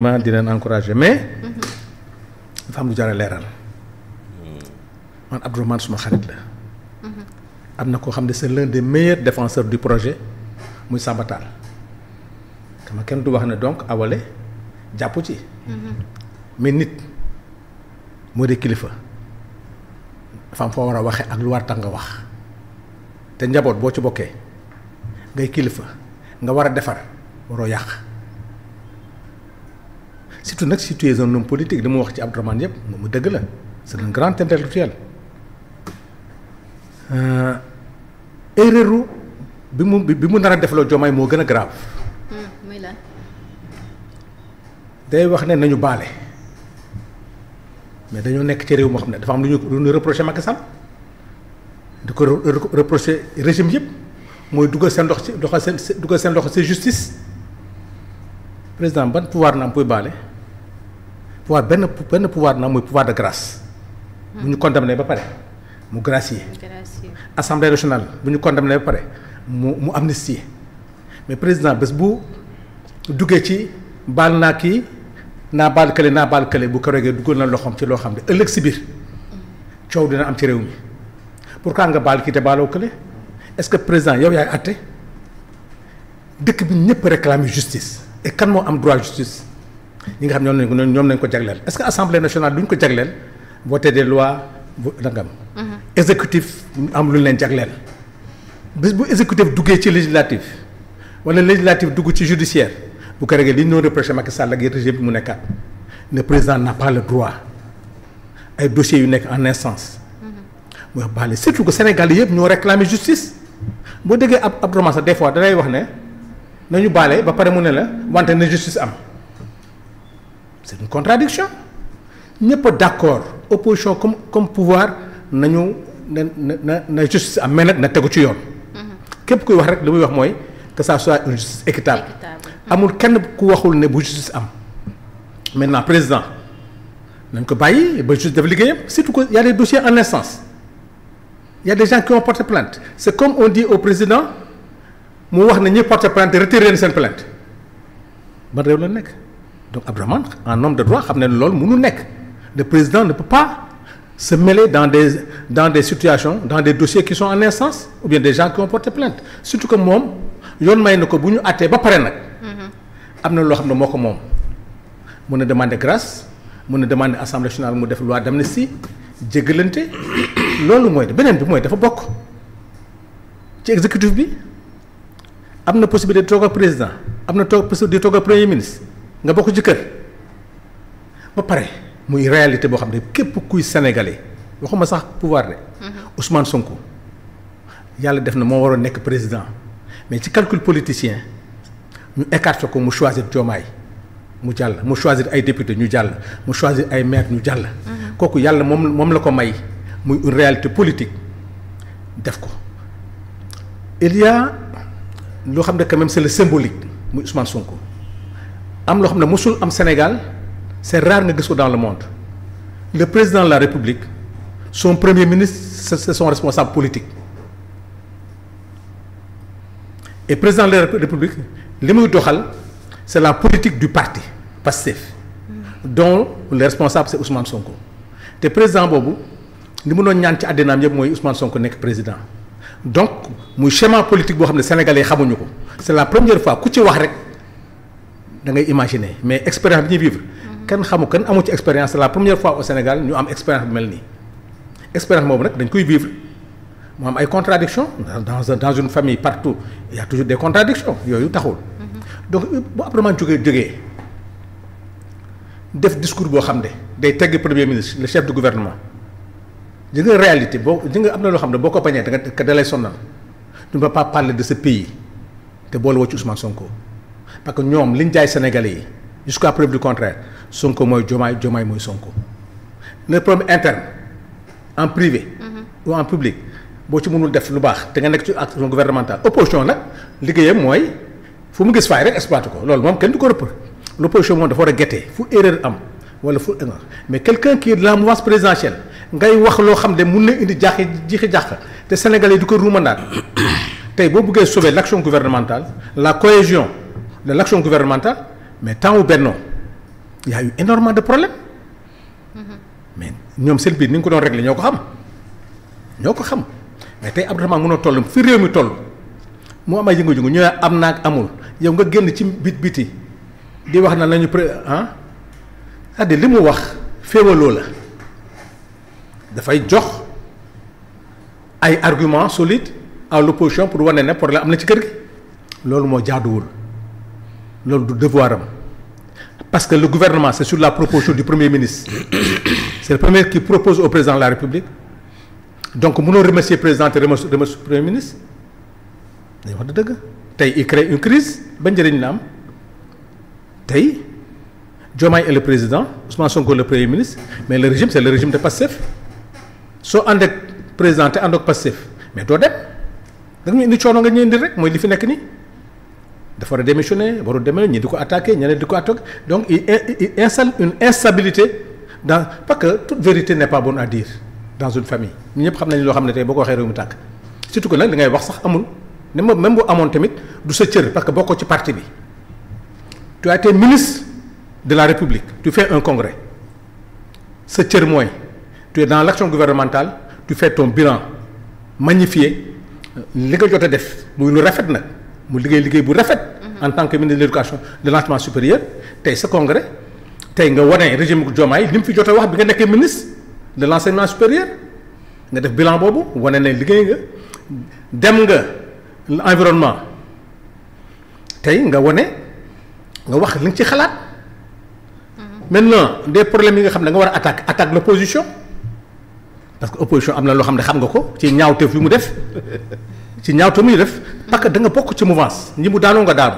ma di leen encourager mais dafa am lu jar a leeral man Abdourahmane suma xarit la am na koo xam ne c'est l'un des meilleurs défenseurs du projet muy Samba Tall kama kenn du wax ne donc Awalé jàppu ci mais nit moo dee kilifa dafa am foo war a waxee ak lu war tax nga wax te njaboot boo ci bokkee ngay kilifa nga war a defar waroo yàq surtout nag si tu es un homme politique li mu wax ci Abdourahmane yëpp mu dëgg la c'est un grand intellectuel erreur bi mu nar a defloo Diomaye moo gën a grave. muy lan. day wax ne nañu baale mais dañoo nekk ci réew moo xam ne dafa am lu ñu reproché Macky Sall di ko reproché régime yëpp mooy dugal seen loxo ci justice président ban pouvoir na am pour baale pouvoir benn pouvoir na am mooy pouvoir de grâce. bu ñu condamné ba pare mu gracier. Assemblée nationale bu ñu condamné ba pare mu amnistier mais président bés bu duggee ci baal naa kii naa baal kële bu ko regee duggal na loxoom ci loo xam ne ëllëg si biir coow dina am ci réew mi pourquoi nga baal kii te baaloo kële est-ce que président yow yaay àtte dëkk bi ñëpp réclamer justice et kan moo am droit justice ñi nga xam ñoom nañ ko jagleel est-ce que assemblée nationale duñ ko jagleel voter des lois dangam exécutif am lu leen jagleel bés bu exécutif duggee ci législatif wala législatif dugg ci judiciaire bu ko regee li ñu doon reproché Macky Sall ak régime bi mu nekkaat le président n'a pas le droit ay dossiers yu nekk en instance mu wax baale surtout que Sénégal yëpp ñoo réclamer justice boo déggee Abdourahmane sax des fois danay wax ne nañu baale ba pare mu ne la wante na justice am c'est une contradiction ñëpp d'accord opposition comme pouvoir nañu na justice am mais nag na tegu ci yoon képp kuy wax rek li muy wax mooy que ça soit une justice équitable amul kenn ku waxul ne bu justice am maintenant président nañ ko bàyyi ba justice def liggéeyam surtout que y a des dossiers en instance y a des gens qui ont porté plainte c'est comme on dit au président mu wax ne ñi porté plainte retiré seen plainte ban réew la nekk donc Abdourahmane en homme de droit xam ne loolu mënul nekk le président ne peut pas se mêler dans des situations dans des dossiers qui sont en instance ou bien des gens qui ont porté plainte surtout que moom yoon may na ko bu ñu àttee ba pare nag am na loo xam ne moo ko moom mën na demander grâce mën na demander assemblée nationale mu def loi d'amnistie jéggalante loolu mooy beneen bi mooy dafa bokk ci exécutif bi am na possibilité de toog ak président am na possibilité de toog ak premier ministre nga bokk ci kër ba pare muy réalité boo xam ne képp kuy sénégalais waxuma sax pouvoir de Ousmane Sonko yàlla def na moo waroon nekk président mais ci calcul politicien ñu écarté ko mu choisir Diomaye mu jàll mu choisir ay député ñu jàll mu choisir ay maire ñu jàll kooku yàlla moom la ko may muy une réalité politique def ko il y a loo xam ne quand même c'est le symbolique muy Ousmane Sonko am loo xam ne mosul am Sénégal c'est rare nga gis ko dans le monde le président de la République son premier ministre c'est son responsable politique et président de la République li muy doxal c'est la politique du parti Pastef dont le responsable c'est Ousmane Sonko te président boobu li mu doon ñaan ci àddinaam yëpp mooy Ousmane Sonko nekk président donc muy schéma politique boo xam ne sénégalais xamuñu ko c'est la première fois ku ci wax rek da ngay imaginer mais expérience bi ñuy vivre kenn amu ci expérience c'est la première fois au Sénégal ñu am expérience bu mel nii expérience boobu nag dañ koy vivre mu am ay contradictions dans une famille partout il y a toujours des contradictions yooyu taxul donc bu Abdourahmane jógee def discours boo xam ne day tegg premier ministre le chef du gouvernement di nga réalité di nga am na loo xam ne boo ko bañee da lay sonnal tu ne peux pas parler de ce pays te boole woo ci Ousmane Sonko parce que ñoom liñ jaay Sénégalais yi jusqu'à preuve du contraire Sonko mooy Diomaye mooy Sonko le problème interne en privé ou en public boo ci mënul def lu baax te nga nekk ci action gouvernementale opposition nag liggéeyam mooy fu mu gis faay rek exploité ko loolu moom kenn du ko rëpp l'opposition moom dafa war a guetter fu erreur am wala fu mais quelqu'un qui est de la mouvance présidentielle ngay wax loo xam ne mun na indi jiixi jàq te Sénégalais yi di ko ruumandaat tey boo bëggee sauver l'action gouvernementale la cohésion de l'action gouvernementale mais temps wu Benno y a eu énormément de problèmes mais ñoom seen biir ni nga ko doon régler ñoo ko xam mais tey Abdourahmane mën a toll fi réew mi toll mu am ay yëngu-yëngu ñu ne am naag amul yow nga génn ci biti di wax na nañu c'est-à-dire li mu wax féewaloo la dafay jox ay arguments solides à l'opposition pour wane ne problème am na ci kër gi loolu moo jaaduwul loolu du devoir am parce que le gouvernement c'est sur la proposition du premier ministre c'est le premier qui propose au président de la République donc mënoo remercier président te remercier premier ministre dañu wax dëgg tey il crée une crise ba njëriñ la am tey Diomaye est le président Ousmane Sonko le premier ministre mais le régime c'est le régime de Pastef soo ànd ak président te ànd ak Pastef mais doo dem da nga ñu indi coono nga ñu indi rek mooy li fi nekk nii dafa war a démissionner waru demee ñi di ko attaquer ñeneen di ko attaquer donc il installe une instabilité parce que toute vérité n'est pas bonne à dire dans une famille ñun ñëpp xam nañ loo xam ne tey boo ko waxee réew mi tàkk surtout que nag li ngay wax sax amul ne ma même bu amoon tamit du sa cër parce que bokkoo ci parti bi tu as été ministre de la République tu fais un congrès sa cër mooy tu es dans l'action gouvernementale tu fais ton bilan magnifié li nga jot a def muy lu rafet nag mu liggéey bu rafet en tant que ministre de l'éducation de l'enseignement supérieur tey sa congrès tey nga wane régime Diomaye li mu fi jot a wax bi nga nekkee ministre de l'enseignement supérieur nga def bilan boobu wane ne liggéey nga dem nga environnement tey nga wane nga wax li nga ci xalaat maintenant des problèmes yi nga xam ne nga war a attaque l'opposition parce que opposition am na loo xam ne xam nga ko ci ñaawteef yu mu def ci ñaawteef mu def parce que da nga bokk ci mouvance ñi mu daanoo nga daanu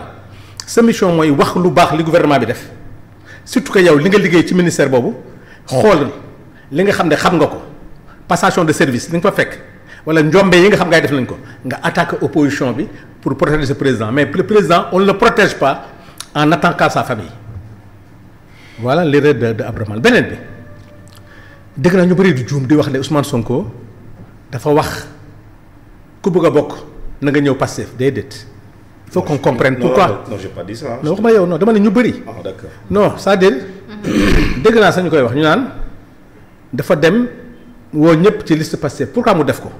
sa mission mooy wax lu baax li gouvernement bi def surtout que yow li nga liggéey ci ministère boobu xool li nga xam ne xam nga ko passation de service li nga fa fekk wala njombe yi nga xam ngay def nañ ko nga attaquer opposition bi pour protéger ce président mais le président on ne le protège pas en attaquant sa famille voilà l'erreur de Abdourahmane beneen bi dégg naa ñu bëri du juum di wax ne Ousmane Sonko dafa wax ku bëgg a bokk na nga ñëw Pastef déedéet il faut qu'on comprenne pourquoi non j'ai pas dit ça. non waxuma yow non dama ne ñu bëri. ah d'accord non c'est-à-dire dégg naa sax ñu koy wax ñu naan dafa dem woo ñëpp ci liste Pastef pourquoi mu def ko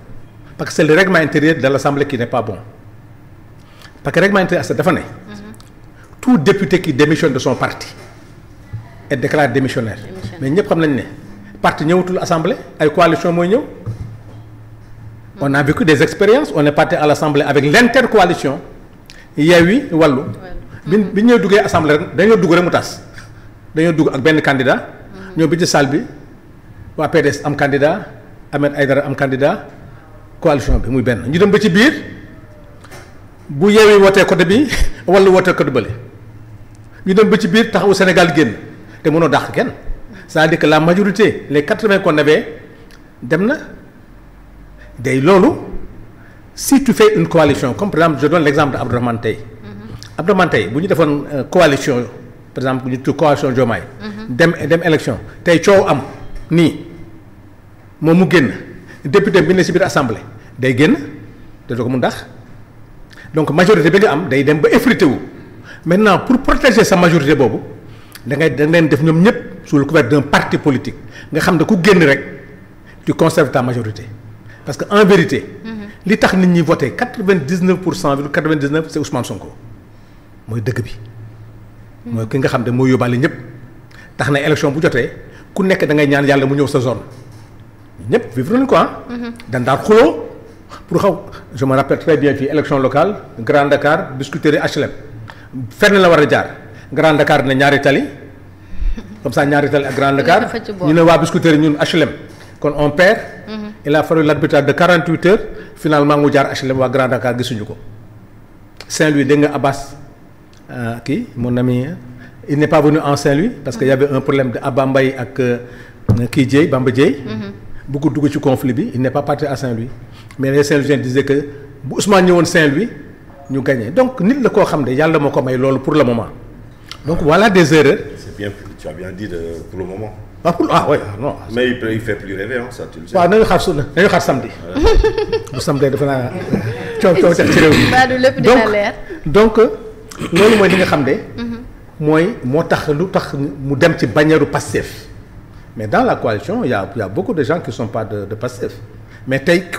parce que c'est le règlement intérieur de l'Assemblée qui n'est pas bon parce que règlement intérieur dafa ne tout député qui démissionne de son parti est déclaré démissionnaire mais ñëpp xam nañ ne parti ñëwatul assemblée ay coalition mooy ñëw on a vécu des expériences on est parti à l'assemblée avec l'intercoalition Yewwi Wallu bi ñëw duggee assemblée rek dañoo dugg rek mu tas dañoo dugg ak benn candidat ñoo bi ci salle bi waa PDS am candidat Ahmed Aïdara am candidat coalition bi muy benn ñu dem ba ci biir bu Yewwi wootee côté bi Wallu wootee côté bële ñu dem ba ci biir Taxawu Sénégal génn te mënoo dàq kenn c'est-à-dire que la majorité les 80 qu'on avait dem na day loolu si tu fais une coalition comme par exemple je donne l'exemple de Abdourahmane tey Abdourahmane tey bu ñu defoon coalition par exemple bu ñu tudd coalition Diomaye dem élection tey coow am nii moom mu génn député bi ne ci biir assemblée day génn te doo ko mun dàq donc majorité bi nga am day dem ba effrité wu maintenant pour protéger sa majorité boobu da leen def ñoom ñëpp sous le couvert d'un parti politique nga xam ne ku génn rek tu conserves ta majorité parce que en vérité li tax nit ñi voté 99% c'est Ousmane Sonko mooy dëgg bi mooy ki nga xam ne mooy yóbbaale ñëpp tax na élection bu jotee ku nekk da ngay ñaan yàlla mu ñëw sa zone ñëpp vivre nañu ko dañ daan xuloo pour xaw je me rappelle très bien fii élection locale Grand Dakar Biscuiterie HLM fenn la war a jaar Grand Dakar dina ñaari tali comme ça ñaari tali ak Grand Dakar ñu ne waa Biscuiterie ñun HLM kon on perd. Il a fallu l'arbitrage de 48 heures finalement mu jaar HLM waa Grand Dakar gisuñu ko Saint-Louis dégg nga Abbas kii mon ami il n'est pas venu en Saint-Louis parce que y avait un problème de Abba Mbaye ak kii Dieye Bamba Dieye bëgg dugg ci conflit bi il n'est pas parti à Saint-Louis mais les Saint-Louisiens disaient que bu Ousmane ñëwoon Saint-Louis ñu gagné donc nit la koo xam ne yàlla moo ko may loolu pour le moment donc voilà des erreurs. C'est bien, tu as bien dit pour le moment. Oui non. Mais il fait plus rêver ça tu le sais. waaw nañu xaar samedi. bu samedi dafa naa coow ci réew mi. lépp dina leer. donc loolu mooy li nga xam ne. mooy moo tax lu tax mu dem ci bannière Pastef mais dans la coalition il y a beaucoup de gens qui sont pas de Pastef mais tey